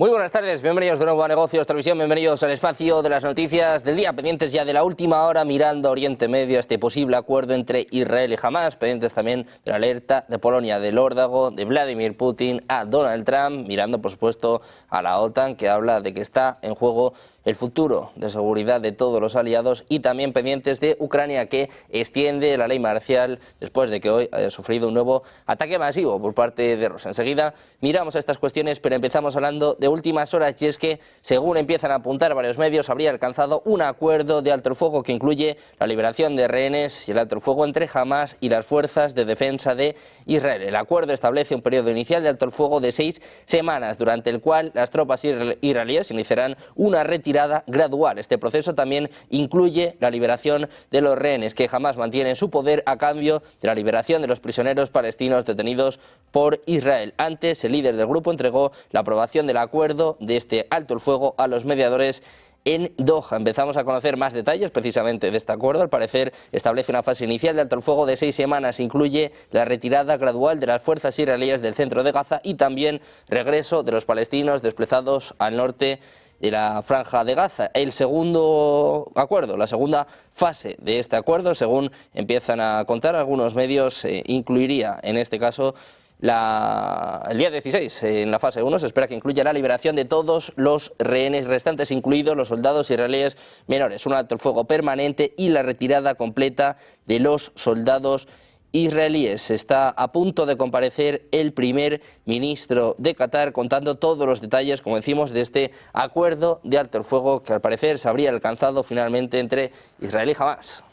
Muy buenas tardes, bienvenidos de nuevo a Negocios Televisión, bienvenidos al espacio de las noticias del día, pendientes ya de la última hora mirando a Oriente Medio, este posible acuerdo entre Israel y Hamás, pendientes también de la alerta de Polonia, del órdago de Vladimir Putin a Donald Trump, mirando por supuesto a la OTAN, que habla de que está en juego el futuro de seguridad de todos los aliados, y también pendientes de Ucrania, que extiende la ley marcial después de que hoy haya sufrido un nuevo ataque masivo por parte de Rusia. Enseguida miramos a estas cuestiones, pero empezamos hablando de últimas horas, y es que, según empiezan a apuntar varios medios, habría alcanzado un acuerdo de alto el fuego que incluye la liberación de rehenes y el alto el fuego entre Hamás y las fuerzas de defensa de Israel. El acuerdo establece un periodo inicial de alto el fuego de 6 semanas, durante el cual las tropas israelíes iniciarán una retirada gradual. Este proceso también incluye la liberación de los rehenes que Hamás mantiene en su poder a cambio de la liberación de los prisioneros palestinos detenidos por Israel. Antes, el líder del grupo entregó la aprobación del acuerdo de este alto el fuego a los mediadores en Doha. Empezamos a conocer más detalles precisamente de este acuerdo. Al parecer establece una fase inicial de alto el fuego de 6 semanas, incluye la retirada gradual de las fuerzas israelíes del centro de Gaza y también regreso de los palestinos desplazados al norte de la franja de Gaza. El segundo acuerdo, la segunda fase de este acuerdo, según empiezan a contar algunos medios, incluiría en este caso el día 16, en la fase 1, se espera que incluya la liberación de todos los rehenes restantes, incluidos los soldados israelíes menores, un alto el fuego permanente y la retirada completa de los soldados israelíes. Está a punto de comparecer el primer ministro de Qatar contando todos los detalles, como decimos, de este acuerdo de alto el fuego que al parecer se habría alcanzado finalmente entre Israel y Hamás.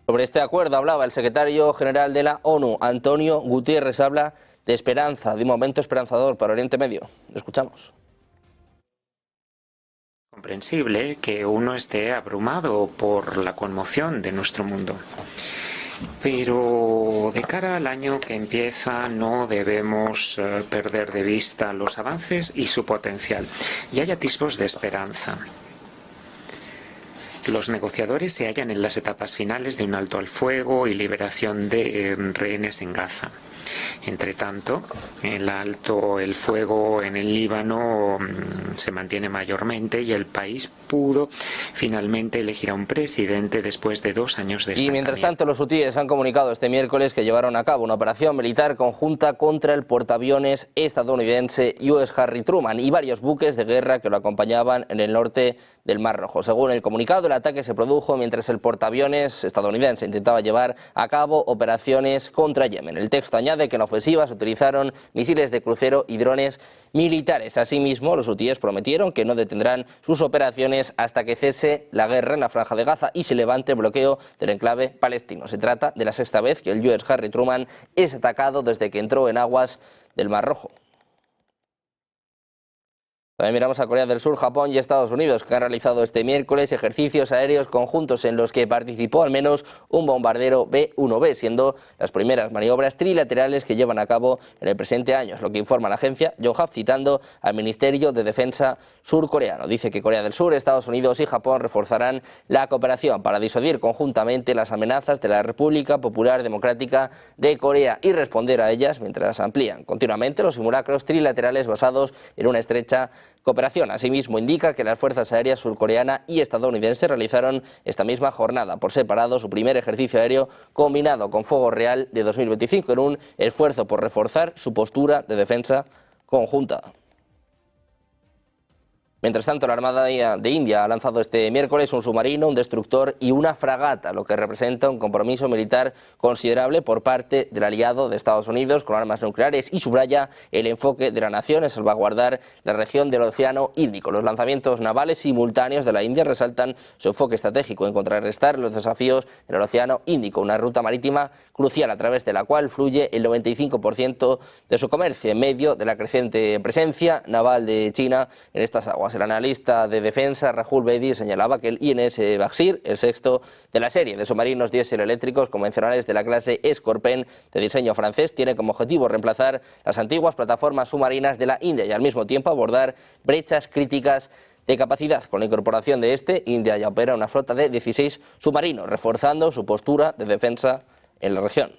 Sobre este acuerdo hablaba el secretario general de la ONU, Antonio Guterres. Habla de esperanza, de un momento esperanzador para Oriente Medio. Lo escuchamos. Comprensible que uno esté abrumado por la conmoción de nuestro mundo. Pero de cara al año que empieza no debemos perder de vista los avances y su potencial. Y hay atisbos de esperanza. Los negociadores se hallan en las etapas finales de un alto al fuego y liberación de rehenes en Gaza. Entre tanto, el fuego en el Líbano se mantiene mayormente y el país pudo finalmente elegir a un presidente después de 2 años de estancamiento. Y mientras tanto, los hutíes han comunicado este miércoles que llevaron a cabo una operación militar conjunta contra el portaaviones estadounidense US Harry Truman y varios buques de guerra que lo acompañaban en el norte del Mar Rojo. Según el comunicado, el ataque se produjo mientras el portaaviones estadounidense intentaba llevar a cabo operaciones contra Yemen. El texto añade que en la ofensiva se utilizaron misiles de crucero y drones militares. Asimismo, los hutíes prometieron que no detendrán sus operaciones hasta que cese la guerra en la franja de Gaza y se levante el bloqueo del enclave palestino. Se trata de la 6ª vez que el US Harry Truman es atacado desde que entró en aguas del Mar Rojo. También miramos a Corea del Sur, Japón y Estados Unidos, que han realizado este miércoles ejercicios aéreos conjuntos en los que participó al menos un bombardero B-1B, siendo las primeras maniobras trilaterales que llevan a cabo en el presente año, es lo que informa la agencia Yonhap, citando al Ministerio de Defensa surcoreano. Dice que Corea del Sur, Estados Unidos y Japón reforzarán la cooperación para disuadir conjuntamente las amenazas de la República Popular Democrática de Corea y responder a ellas mientras amplían continuamente los simulacros trilaterales basados en una estrecha cooperación. Asimismo, indica que las fuerzas aéreas surcoreana y estadounidense realizaron esta misma jornada por separado su primer ejercicio aéreo combinado con fuego real de 2025 en un esfuerzo por reforzar su postura de defensa conjunta. Mientras tanto, la Armada de India ha lanzado este miércoles un submarino, un destructor y una fragata, lo que representa un compromiso militar considerable por parte del aliado de Estados Unidos con armas nucleares y subraya el enfoque de la nación en salvaguardar la región del Océano Índico. Los lanzamientos navales simultáneos de la India resaltan su enfoque estratégico en contrarrestar los desafíos en el Océano Índico, una ruta marítima crucial a través de la cual fluye el 95% de su comercio en medio de la creciente presencia naval de China en estas aguas. El analista de defensa Rahul Bedi señalaba que el INS Bagsir, el 6º de la serie de submarinos diésel eléctricos convencionales de la clase Scorpène de diseño francés, tiene como objetivo reemplazar las antiguas plataformas submarinas de la India y al mismo tiempo abordar brechas críticas de capacidad. Con la incorporación de India ya opera una flota de 16 submarinos, reforzando su postura de defensa en la región.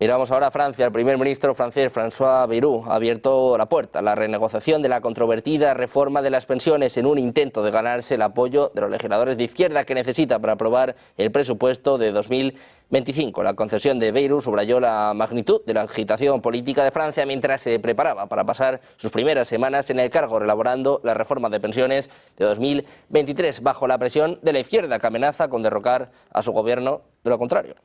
Miramos ahora a Francia. El primer ministro francés, François Bayrou, ha abierto la puerta a la renegociación de la controvertida reforma de las pensiones en un intento de ganarse el apoyo de los legisladores de izquierda que necesita para aprobar el presupuesto de 2025. La concesión de Bayrou subrayó la magnitud de la agitación política de Francia mientras se preparaba para pasar sus primeras semanas en el cargo, elaborando la reforma de pensiones de 2023 bajo la presión de la izquierda, que amenaza con derrocar a su gobierno de lo contrario.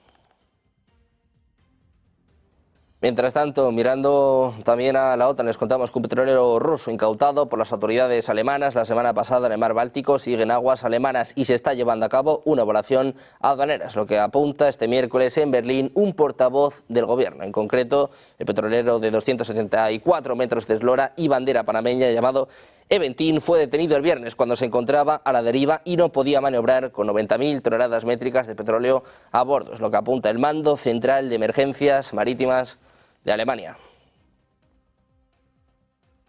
Mientras tanto, mirando también a la OTAN, les contamos que un petrolero ruso incautado por las autoridades alemanas la semana pasada en el mar Báltico sigue en aguas alemanas y se está llevando a cabo una evaluación aduanera, es lo que apunta este miércoles en Berlín un portavoz del gobierno. En concreto, el petrolero de 274 metros de eslora y bandera panameña llamado Eventin fue detenido el viernes cuando se encontraba a la deriva y no podía maniobrar con 90.000 toneladas métricas de petróleo a bordo, es lo que apunta el Mando Central de Emergencias Marítimas de Alemania.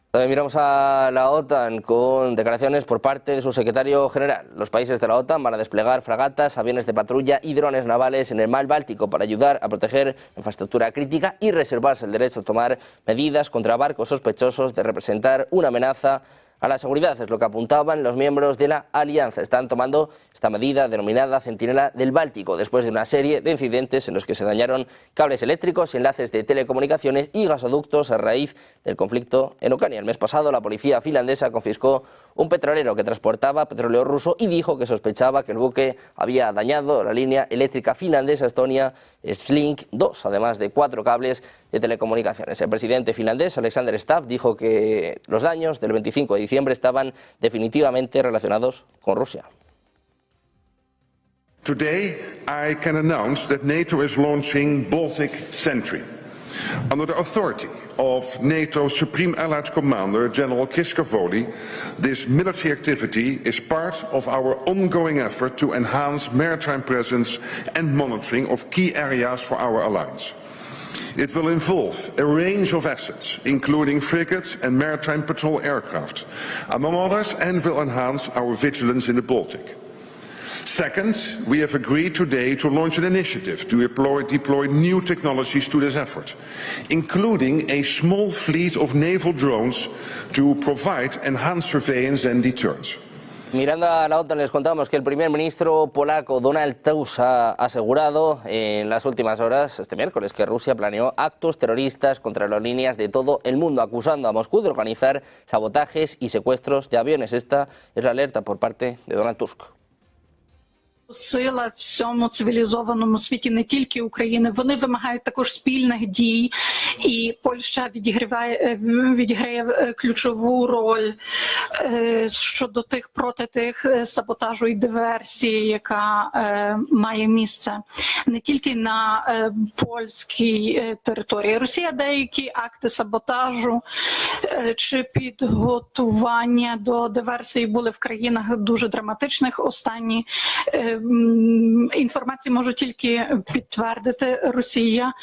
También miramos a la OTAN con declaraciones por parte de su secretario general. Los países de la OTAN van a desplegar fragatas, aviones de patrulla y drones navales en el mar Báltico para ayudar a proteger la infraestructura crítica y reservarse el derecho a tomar medidas contra barcos sospechosos de representar una amenaza a la seguridad, es lo que apuntaban los miembros de la alianza. Están tomando esta medida denominada Centinela del Báltico, después de una serie de incidentes en los que se dañaron cables eléctricos, enlaces de telecomunicaciones y gasoductos a raíz del conflicto en Ucrania. El mes pasado la policía finlandesa confiscó un petrolero que transportaba petróleo ruso y dijo que sospechaba que el buque había dañado la línea eléctrica finlandesa-estonia Slink 2, además de 4 cables de telecomunicaciones. El presidente finlandés, Alexander Stubb, dijo que los daños del 25 de diciembre estaban definitivamente relacionados con Rusia. Today, I can announce that NATO is launching Baltic Sentry. Under the authority of NATO's Supreme Allied Commander, General Kishkavoli, this military activity is part of our ongoing effort to enhance maritime presence and monitoring of key areas for our alliance. It will involve a range of assets, including frigates and maritime patrol aircraft, among others, and will enhance our vigilance in the Baltic. Second, we have agreed today to launch an initiative to deploy new technologies to this effort, including a small fleet of naval drones to provide enhanced surveillance and deterrence. Mirando a la OTAN, les contamos que el primer ministro polaco Donald Tusk ha asegurado en las últimas horas, este miércoles, que Rusia planeó actos terroristas contra aerolíneas de todo el mundo, acusando a Moscú de organizar sabotajes y secuestros de aviones. Esta es la alerta por parte de Donald Tusk. Сила в всьому цивілізованому світі, не тільки України, вони вимагають також спільних дій, і Польща відіграє ключову роль щодо проти тих саботажу і диверсії, яка має місце не тільки на польській території. Росія деякі акти саботажу чи підготування до диверсії були в країнах дуже драматичних. Останні інформації можу тільки підтвердити. Росія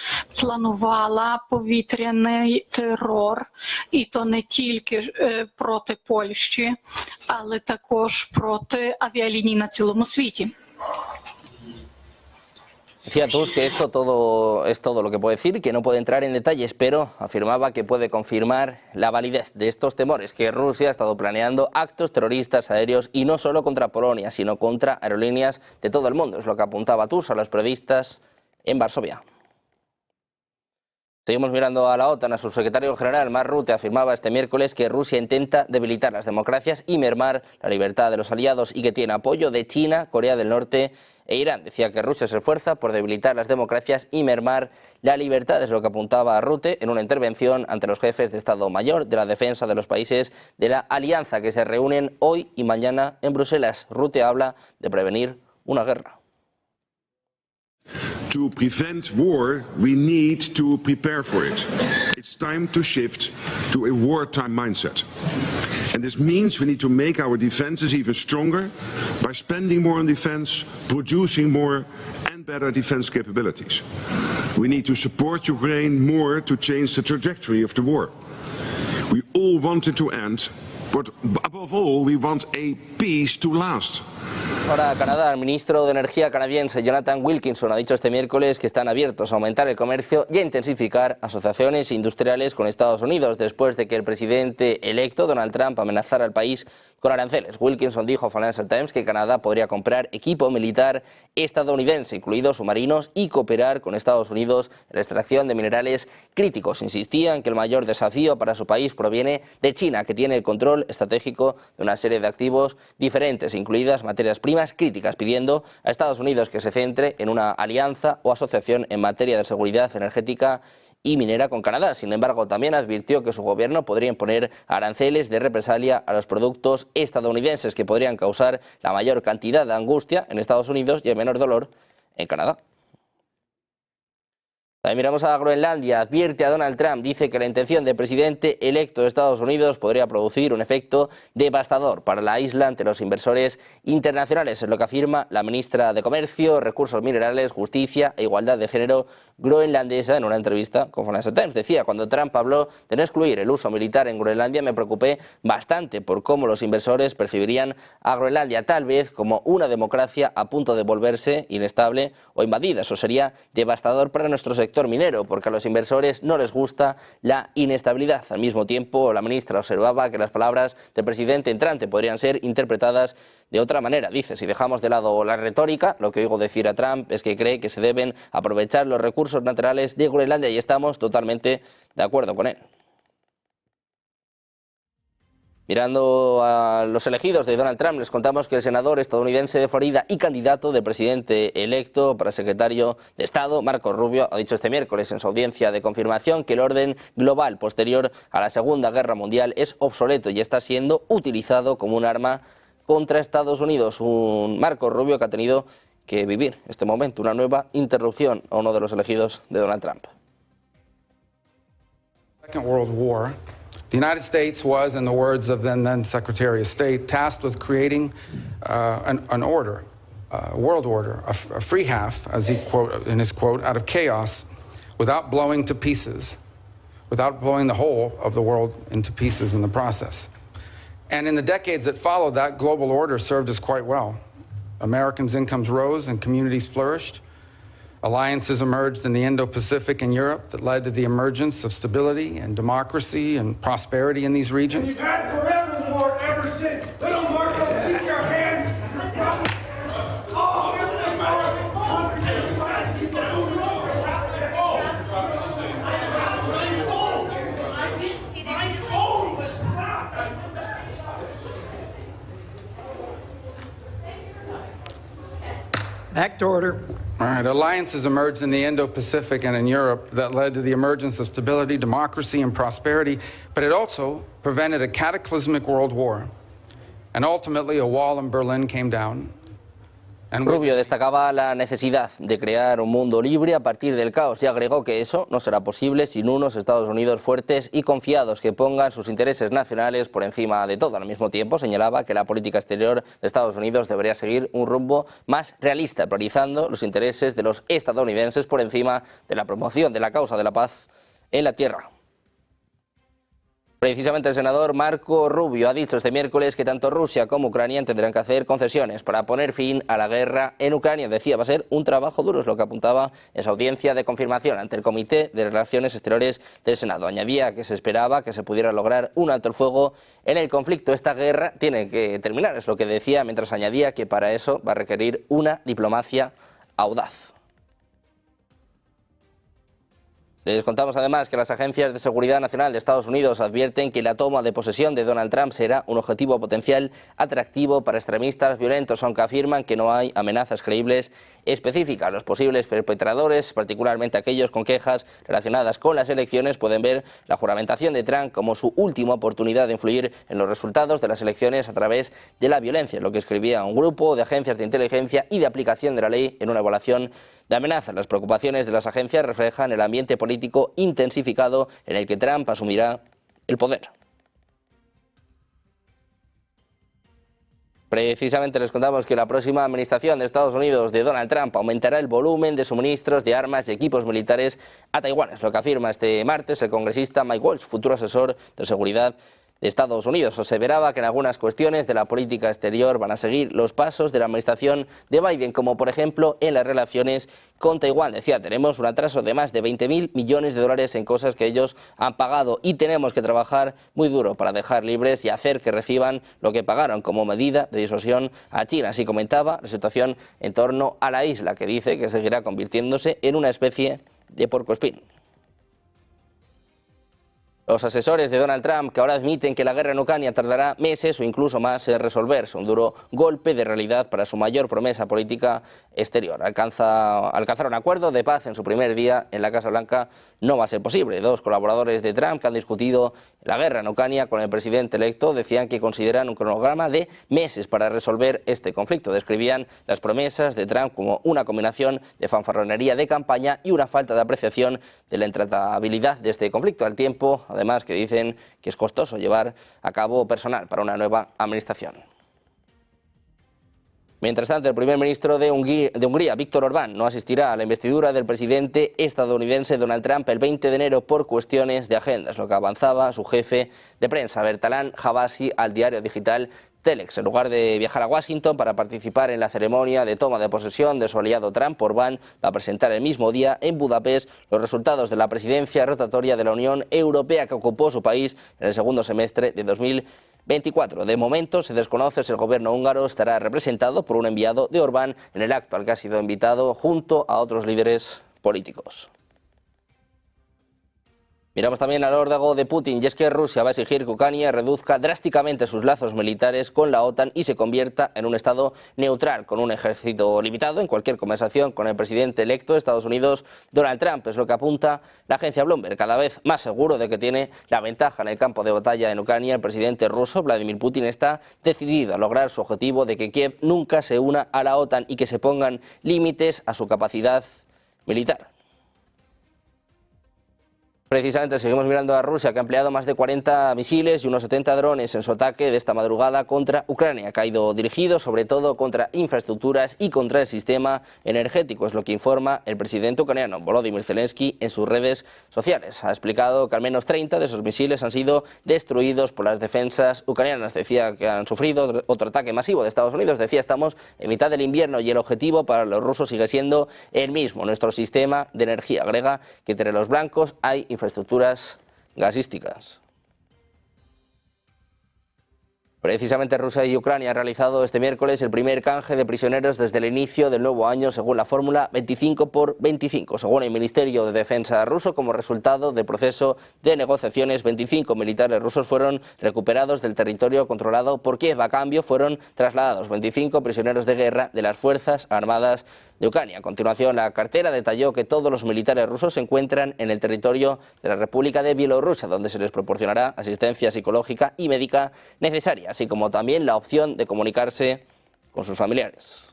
планувала повітряний терор, і то не тільки проти Польщі, але також проти авіаліній на цілому світі. Decía Tusk que esto es todo lo que puede decir, que no puede entrar en detalles, pero afirmaba que puede confirmar la validez de estos temores, que Rusia ha estado planeando actos terroristas aéreos y no solo contra Polonia, sino contra aerolíneas de todo el mundo. Es lo que apuntaba Tusk a los periodistas en Varsovia. Seguimos mirando a la OTAN. A su secretario general, Mark Rutte, afirmaba este miércoles que Rusia intenta debilitar las democracias y mermar la libertad de los aliados y que tiene apoyo de China, Corea del Norte e Irán. Decía que Rusia se esfuerza por debilitar las democracias y mermar la libertad, es lo que apuntaba Rutte en una intervención ante los jefes de Estado Mayor de la defensa de los países de la alianza que se reúnen hoy y mañana en Bruselas. Rutte habla de prevenir una guerra. To prevent war, we need to prepare for it. It's time to shift to a wartime mindset. And this means we need to make our defenses even stronger by spending more on defense, producing more and better defense capabilities. We need to support Ukraine more to change the trajectory of the war. We all want it to end, but above all, we want a peace to last. Ahora, Canadá, el ministro de Energía canadiense Jonathan Wilkinson ha dicho este miércoles que están abiertos a aumentar el comercio y a intensificar asociaciones industriales con Estados Unidos después de que el presidente electo Donald Trump amenazara al país con aranceles. Wilkinson dijo a Financial Times que Canadá podría comprar equipo militar estadounidense, incluidos submarinos, y cooperar con Estados Unidos en la extracción de minerales críticos. Insistía en que el mayor desafío para su país proviene de China, que tiene el control estratégico de una serie de activos diferentes, incluidas materias primas críticas, pidiendo a Estados Unidos que se centre en una alianza o asociación en materia de seguridad energética y minera con Canadá. Sin embargo, también advirtió que su gobierno podría imponer aranceles de represalia a los productos estadounidenses que podrían causar la mayor cantidad de angustia en Estados Unidos y el menor dolor en Canadá. También miramos a Groenlandia. Advierte a Donald Trump, dice que la intención del presidente electo de Estados Unidos podría producir un efecto devastador para la isla ante los inversores internacionales, es lo que afirma la ministra de Comercio, Recursos Minerales, Justicia e Igualdad de Género groenlandesa en una entrevista con Financial Times. Decía, cuando Trump habló de no excluir el uso militar en Groenlandia, me preocupé bastante por cómo los inversores percibirían a Groenlandia, tal vez como una democracia a punto de volverse inestable o invadida. Eso sería devastador para nuestro sector minero, porque a los inversores no les gusta la inestabilidad. Al mismo tiempo, la ministra observaba que las palabras del presidente entrante podrían ser interpretadas de otra manera. Dice, si dejamos de lado la retórica, lo que oigo decir a Trump es que cree que se deben aprovechar los recursos naturales de Groenlandia y estamos totalmente de acuerdo con él. Mirando a los elegidos de Donald Trump, les contamos que el senador estadounidense de Florida y candidato del presidente electo para secretario de Estado, Marco Rubio, ha dicho este miércoles en su audiencia de confirmación que el orden global posterior a la Segunda Guerra Mundial es obsoleto y está siendo utilizado como un arma contra Estados Unidos. Un Marco Rubio que ha tenido que vivir este momento, una nueva interrupción a uno de los elegidos de Donald Trump. Second World War, the United States was, in the words of then Secretary of State, tasked with creating an order, a world order, a free half, as he quote in his quote, out of chaos, without blowing to pieces, without blowing the whole of the world into pieces in the process. And in the decades that followed, that global order served us quite well. Americans' incomes rose and communities flourished. Alliances emerged in the Indo-Pacific and Europe that led to the emergence of stability and democracy and prosperity in these regions. We've had forever war ever since. Little Marco, keep your hands. Back to order. All right, alliances emerged in the Indo-Pacific and in Europe that led to the emergence of stability, democracy, and prosperity, but it also prevented a cataclysmic world war. And ultimately, a wall in Berlin came down. Rubio destacaba la necesidad de crear un mundo libre a partir del caos y agregó que eso no será posible sin unos Estados Unidos fuertes y confiados que pongan sus intereses nacionales por encima de todo. Al mismo tiempo señalaba que la política exterior de Estados Unidos debería seguir un rumbo más realista, priorizando los intereses de los estadounidenses por encima de la promoción de la causa de la paz en la tierra. Precisamente el senador Marco Rubio ha dicho este miércoles que tanto Rusia como Ucrania tendrán que hacer concesiones para poner fin a la guerra en Ucrania. Decía, va a ser un trabajo duro, es lo que apuntaba en su audiencia de confirmación ante el Comité de Relaciones Exteriores del Senado. Añadía que se esperaba que se pudiera lograr un alto el fuego en el conflicto. Esta guerra tiene que terminar, es lo que decía, mientras añadía que para eso va a requerir una diplomacia audaz. Les contamos además que las agencias de seguridad nacional de Estados Unidos advierten que la toma de posesión de Donald Trump será un objetivo potencial atractivo para extremistas violentos, aunque afirman que no hay amenazas creíbles específicas. Los posibles perpetradores, particularmente aquellos con quejas relacionadas con las elecciones, pueden ver la juramentación de Trump como su última oportunidad de influir en los resultados de las elecciones a través de la violencia, lo que escribía un grupo de agencias de inteligencia y de aplicación de la ley en una evaluación de amenazas. Las preocupaciones de las agencias reflejan el ambiente político intensificado en el que Trump asumirá el poder. Precisamente les contamos que la próxima administración de Estados Unidos de Donald Trump aumentará el volumen de suministros de armas y equipos militares a Taiwán. Es lo que afirma este martes el congresista Mike Waltz, futuro asesor de seguridad de Estados Unidos. Aseveraba que en algunas cuestiones de la política exterior van a seguir los pasos de la administración de Biden, como por ejemplo en las relaciones con Taiwán. Decía, tenemos un atraso de más de 20.000 millones de dólares en cosas que ellos han pagado y tenemos que trabajar muy duro para dejar libres y hacer que reciban lo que pagaron como medida de disuasión a China. Así comentaba la situación en torno a la isla, que dice que seguirá convirtiéndose en una especie de puercoespín. Los asesores de Donald Trump, que ahora admiten que la guerra en Ucrania tardará meses o incluso más en resolverse, un duro golpe de realidad para su mayor promesa política exterior. Alcanzar un acuerdo de paz en su primer día en la Casa Blanca no va a ser posible. Dos colaboradores de Trump que han discutido la guerra en Ucrania con el presidente electo decían que consideran un cronograma de meses para resolver este conflicto. Describían las promesas de Trump como una combinación de fanfarronería de campaña y una falta de apreciación de la intratabilidad de este conflicto, al tiempo, además, que dicen que es costoso llevar a cabo personal para una nueva administración. Mientras tanto, el primer ministro de Hungría, Viktor Orbán, no asistirá a la investidura del presidente estadounidense Donald Trump el 20 de enero por cuestiones de agendas, lo que avanzaba su jefe de prensa, Bertalan Havasi, al diario digital Telex. En lugar de viajar a Washington para participar en la ceremonia de toma de posesión de su aliado Trump, Orbán va a presentar el mismo día en Budapest los resultados de la presidencia rotatoria de la Unión Europea que ocupó su país en el segundo semestre de 2024. De momento se desconoce si el gobierno húngaro estará representado por un enviado de Orbán en el acto al que ha sido invitado junto a otros líderes políticos. Miramos también al órdago de Putin, y es que Rusia va a exigir que Ucrania reduzca drásticamente sus lazos militares con la OTAN y se convierta en un estado neutral, con un ejército limitado, en cualquier conversación con el presidente electo de Estados Unidos, Donald Trump. Es lo que apunta la agencia Bloomberg. Cada vez más seguro de que tiene la ventaja en el campo de batalla en Ucrania, el presidente ruso, Vladimir Putin, está decidido a lograr su objetivo de que Kiev nunca se una a la OTAN y que se pongan límites a su capacidad militar. Precisamente seguimos mirando a Rusia, que ha empleado más de 40 misiles y unos 70 drones en su ataque de esta madrugada contra Ucrania, que ha ido dirigido sobre todo contra infraestructuras y contra el sistema energético, es lo que informa el presidente ucraniano Volodymyr Zelensky en sus redes sociales. Ha explicado que al menos 30 de esos misiles han sido destruidos por las defensas ucranianas. Decía que han sufrido otro ataque masivo de Estados Unidos. Decía, estamos en mitad del invierno y el objetivo para los rusos sigue siendo el mismo, nuestro sistema de energía. Agrega que entre los blancos hay infraestructuras gasísticas. Precisamente Rusia y Ucrania han realizado este miércoles el primer canje de prisioneros desde el inicio del nuevo año según la fórmula 25 por 25. Según el Ministerio de Defensa ruso, como resultado del proceso de negociaciones, 25 militares rusos fueron recuperados del territorio controlado por Kiev. A cambio fueron trasladados 25 prisioneros de guerra de las Fuerzas Armadas de Ucrania. A continuación, la cartera detalló que todos los militares rusos se encuentran en el territorio de la República de Bielorrusia, donde se les proporcionará asistencia psicológica y médica necesaria, así como también la opción de comunicarse con sus familiares.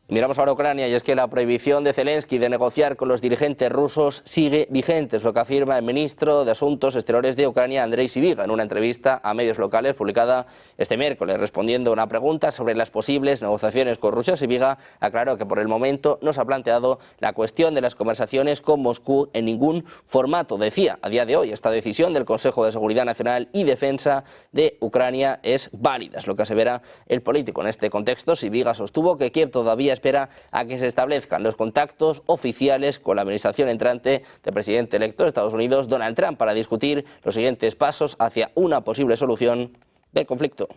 Miramos ahora a Ucrania, y es que la prohibición de Zelensky de negociar con los dirigentes rusos sigue vigente, es lo que afirma el ministro de Asuntos Exteriores de Ucrania, Andrei Sybiga, en una entrevista a medios locales publicada este miércoles. Respondiendo a una pregunta sobre las posibles negociaciones con Rusia, Sybiga aclaró que por el momento no se ha planteado la cuestión de las conversaciones con Moscú en ningún formato. Decía, a día de hoy esta decisión del Consejo de Seguridad Nacional y Defensa de Ucrania es válida, es lo que asevera el político. En este contexto, Sybiga sostuvo que Kiev todavía espera a que se establezcan los contactos oficiales con la administración entrante del presidente electo de Estados Unidos, Donald Trump, para discutir los siguientes pasos hacia una posible solución del conflicto.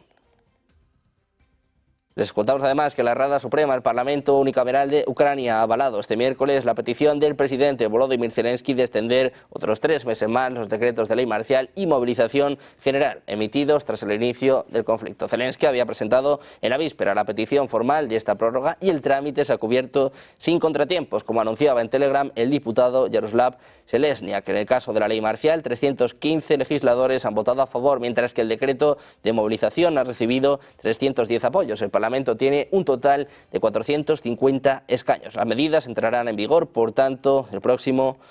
Les contamos además que la Rada Suprema, el Parlamento Unicameral de Ucrania, ha avalado este miércoles la petición del presidente Volodymyr Zelensky de extender otros 3 meses más los decretos de ley marcial y movilización general emitidos tras el inicio del conflicto. Zelensky había presentado en la víspera la petición formal de esta prórroga y el trámite se ha cubierto sin contratiempos, como anunciaba en Telegram el diputado Yaroslav Selesniak. En el caso de la ley marcial, 315 legisladores han votado a favor, mientras que el decreto de movilización ha recibido 310 apoyos. El Parlamento tiene un total de 450 escaños. Las medidas entrarán en vigor, por tanto,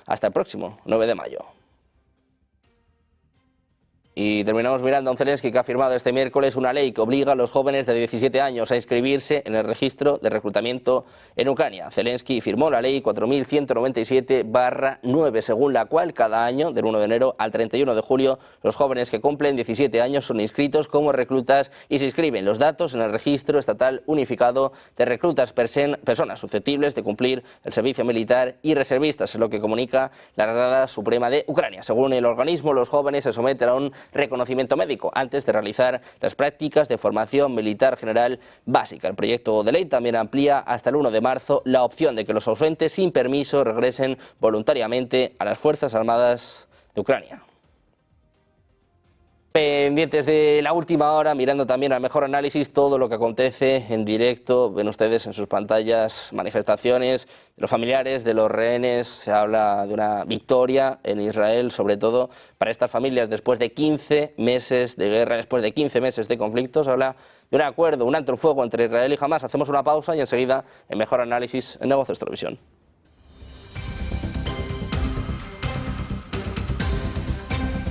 hasta el próximo 9 de mayo. Y terminamos mirando a un Zelensky que ha firmado este miércoles una ley que obliga a los jóvenes de 17 años a inscribirse en el registro de reclutamiento en Ucrania. Zelensky firmó la ley 4197/9, según la cual cada año, del 1 de enero al 31 de julio, los jóvenes que cumplen 17 años son inscritos como reclutas y se inscriben los datos en el registro estatal unificado de reclutas, personas susceptibles de cumplir el servicio militar y reservistas, es lo que comunica la Rada Suprema de Ucrania. Según el organismo, los jóvenes se someten a un reconocimiento médico antes de realizar las prácticas de formación militar general básica. El proyecto de ley también amplía hasta el 1 de marzo la opción de que los ausentes sin permiso regresen voluntariamente a las Fuerzas Armadas de Ucrania. Pendientes de la última hora, mirando también al mejor análisis todo lo que acontece en directo. Ven ustedes en sus pantallas manifestaciones de los familiares de los rehenes. Se habla de una victoria en Israel, sobre todo para estas familias después de 15 meses de guerra, después de 15 meses de conflicto. Se habla de un acuerdo, un alto el fuego entre Israel y Hamás. Hacemos una pausa y enseguida en mejor análisis en Negocios Televisión.